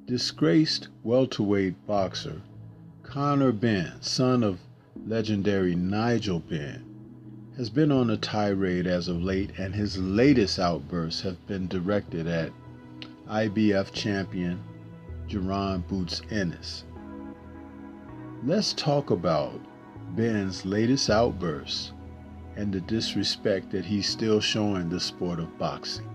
Disgraced welterweight boxer Conor Benn, son of legendary Nigel Benn, has been on a tirade as of late, and his latest outbursts have been directed at IBF champion Jaron "Boots" Ennis. Let's talk about Benn's latest outbursts and the disrespect that he's still showing the sport of boxing.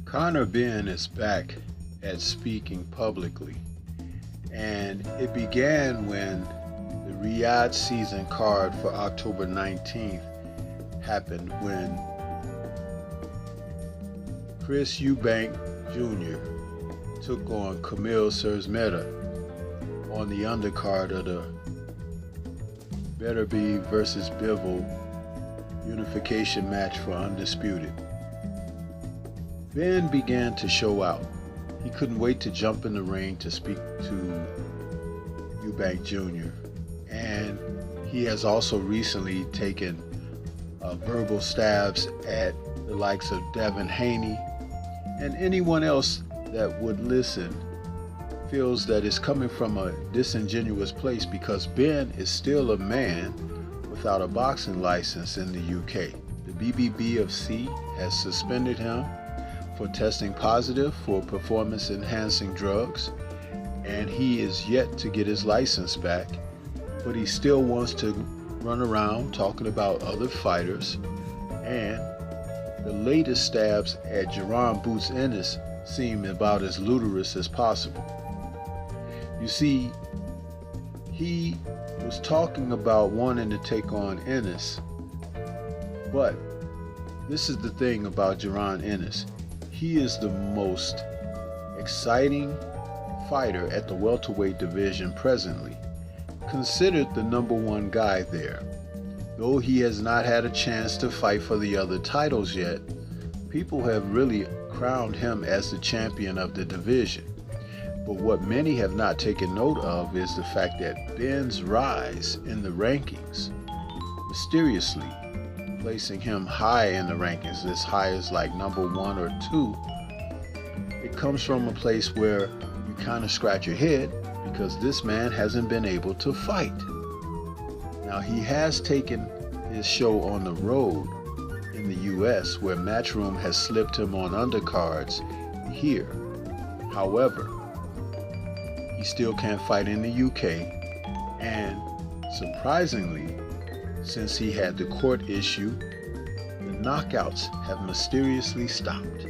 Conor Benn is back at speaking publicly, and it began when the Riyadh season card for October 19th happened, when Chris Eubank Jr. took on Kamil Szermeta on the undercard of the Beterbiev versus Bivol unification match for Undisputed. Benn began to show out. He couldn't wait to jump in the ring to speak to Eubank Jr. And he has also recently taken verbal stabs at the likes of Devin Haney, and anyone else that would listen feels that it's coming from a disingenuous place, because Benn is still a man without a boxing license in the UK. The BBBFC has suspended him for testing positive for performance-enhancing drugs, and he is yet to get his license back, but he still wants to run around talking about other fighters. And the latest stabs at Jaron "Boots" Ennis seem about as ludicrous as possible. You see, he was talking about wanting to take on Ennis, but this is the thing about Jaron Ennis. He is the most exciting fighter at the welterweight division presently, considered the #1 guy there. Though he has not had a chance to fight for the other titles yet, people have really crowned him as the champion of the division. But what many have not taken note of is the fact that Benn's rise in the rankings, mysteriously placing him high in the rankings, as high as like #1 or 2, it comes from a place where you kind of scratch your head, because this man hasn't been able to fight. Now, he has taken his show on the road in the US, where Matchroom has slipped him on undercards here. However, he still can't fight in the UK, and surprisingly, since he had the court issue, the knockouts have mysteriously stopped.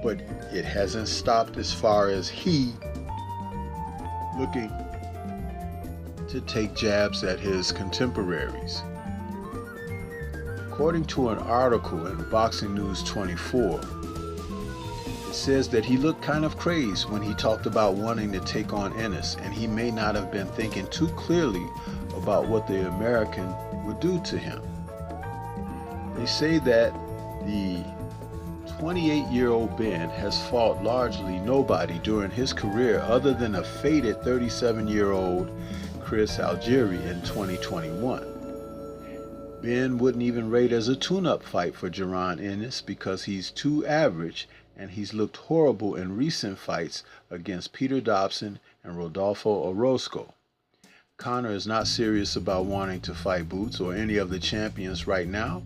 But it hasn't stopped as far as he looking to take jabs at his contemporaries. According to an article in Boxing News 24, it says that he looked kind of crazed when he talked about wanting to take on Ennis, and he may not have been thinking too clearly about what the American would do to him. They say that the 28-year-old Benn has fought largely nobody during his career other than a faded 37-year-old Chris Algieri in 2021. Benn wouldn't even rate as a tune-up fight for Jaron Ennis because he's too average, and he's looked horrible in recent fights against Peter Dobson and Rodolfo Orozco. Conor is not serious about wanting to fight Boots or any of the champions right now,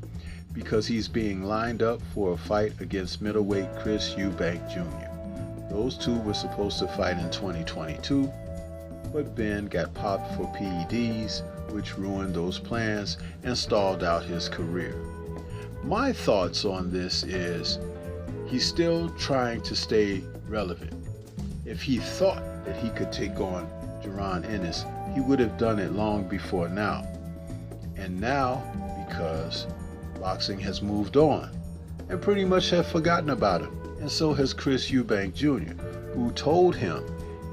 because he's being lined up for a fight against middleweight Chris Eubank Jr. Those two were supposed to fight in 2022, but Benn got popped for PEDs, which ruined those plans and stalled out his career. My thoughts on this is he's still trying to stay relevant. If he thought that he could take on Jaron Ennis, he would have done it long before now. And now, because boxing has moved on and pretty much have forgotten about him, and so has Chris Eubank Jr., who told him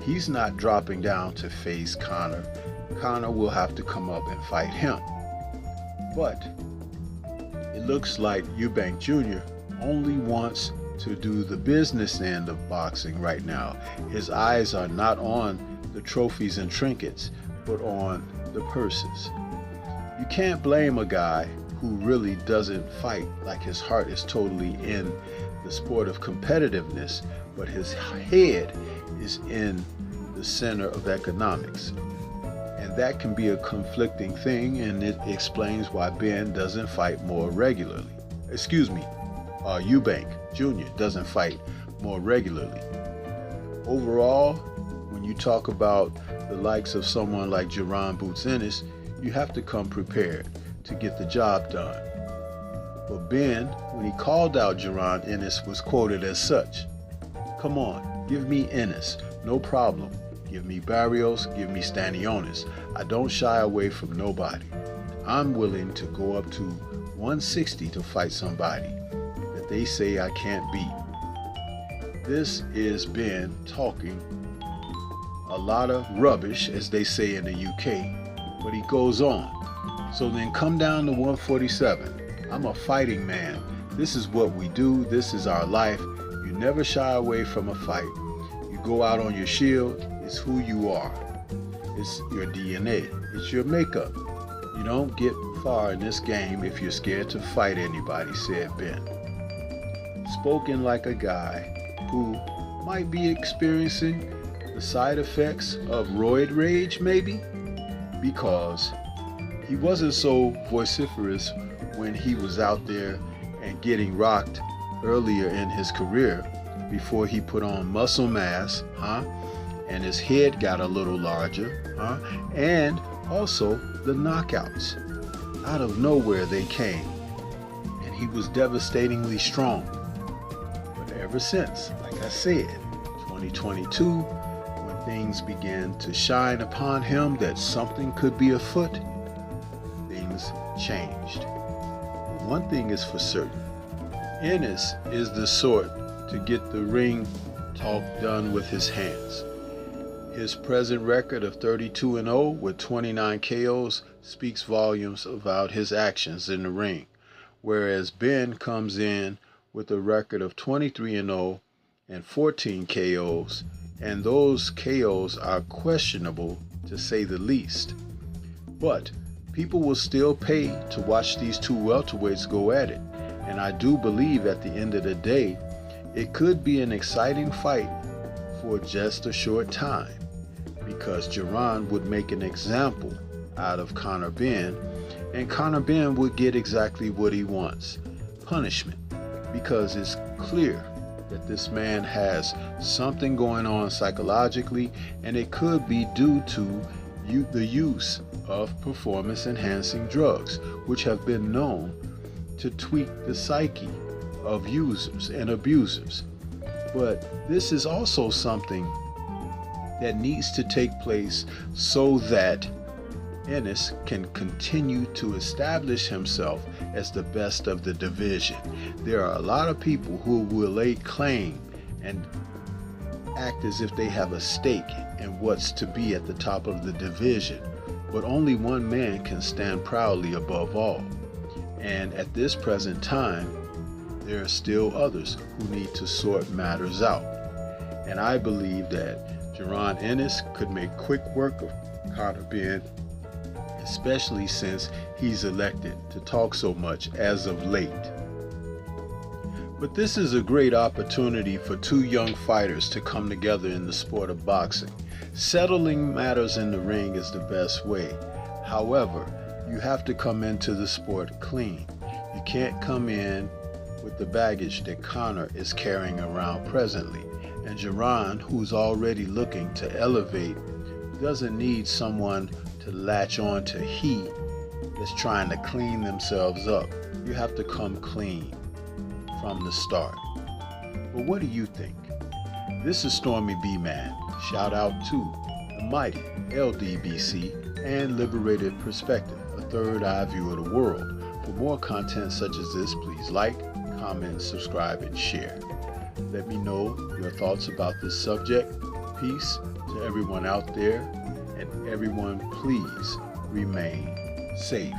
he's not dropping down to face Conor. Conor will have to come up and fight him. But it looks like Eubank Jr. only wants to do the business end of boxing right now. His eyes are not on the trophies and trinkets, but on the purses. You can't blame a guy who really doesn't fight, like his heart is totally in the sport of competitiveness, but his head is in the center of economics. And that can be a conflicting thing, and it explains why Ben doesn't fight more regularly. Eubank Jr. doesn't fight more regularly. Overall, when you talk about the likes of someone like Jaron Boots Ennis, you have to come prepared to get the job done. But Ben, when he called out Jaron Ennis, was quoted as such: "Come on, give me Ennis, no problem. Give me Barrios, give me Stanionis. I don't shy away from nobody. I'm willing to go up to 160 to fight somebody that they say I can't beat." This is Ben talking a lot of rubbish, as they say in the UK, but he goes on. So then come down to 147. I'm a fighting man. This is what we do. This is our life. You never shy away from a fight. You go out on your shield. It's who you are. It's your DNA. It's your makeup. You don't get far in this game if you're scared to fight anybody, said Ben. Spoken like a guy who might be experiencing the side effects of roid rage, maybe, because he wasn't so vociferous when he was out there and getting rocked earlier in his career, before he put on muscle mass, and his head got a little larger, and also the knockouts. Out of nowhere they came, and he was devastatingly strong. But ever since, like I said, 2022, when things began to shine upon him that something could be afoot, things changed. But one thing is for certain: Ennis is the sort to get the ring talk done with his hands. His present record of 32-0 with 29 KOs speaks volumes about his actions in the ring, whereas Ben comes in with a record of 23-0 and 14 KOs, and those KOs are questionable, to say the least. But people will still pay to watch these two welterweights go at it, and I do believe at the end of the day it could be an exciting fight for just a short time, because Jaron would make an example out of Conor Benn, and Conor Benn would get exactly what he wants: punishment, because it's clear that this man has something going on psychologically, and it could be due to the use of performance-enhancing drugs, which have been known to tweak the psyche of users and abusers. But this is also something that needs to take place so that Ennis can continue to establish himself as the best of the division. There are a lot of people who will lay claim and act as if they have a stake in what's to be at the top of the division, but only one man can stand proudly above all. And at this present time, there are still others who need to sort matters out. And I believe that Jaron Ennis could make quick work of Conor Benn, especially since he's elected to talk so much as of late. But this is a great opportunity for two young fighters to come together in the sport of boxing. Settling matters in the ring is the best way. However, you have to come into the sport clean. You can't come in with the baggage that Conor is carrying around presently. And Jaron, who's already looking to elevate, doesn't need someone to latch on to he that's trying to clean themselves up. You have to come clean from the start. But what do you think? This is Stormy B Man. Shout out to the mighty LDBC and Liberated Perspective, a third eye view of the world. For more content such as this, please like, comment, subscribe, and share. Let me know your thoughts about this subject. Peace to everyone out there, and everyone please remain safe.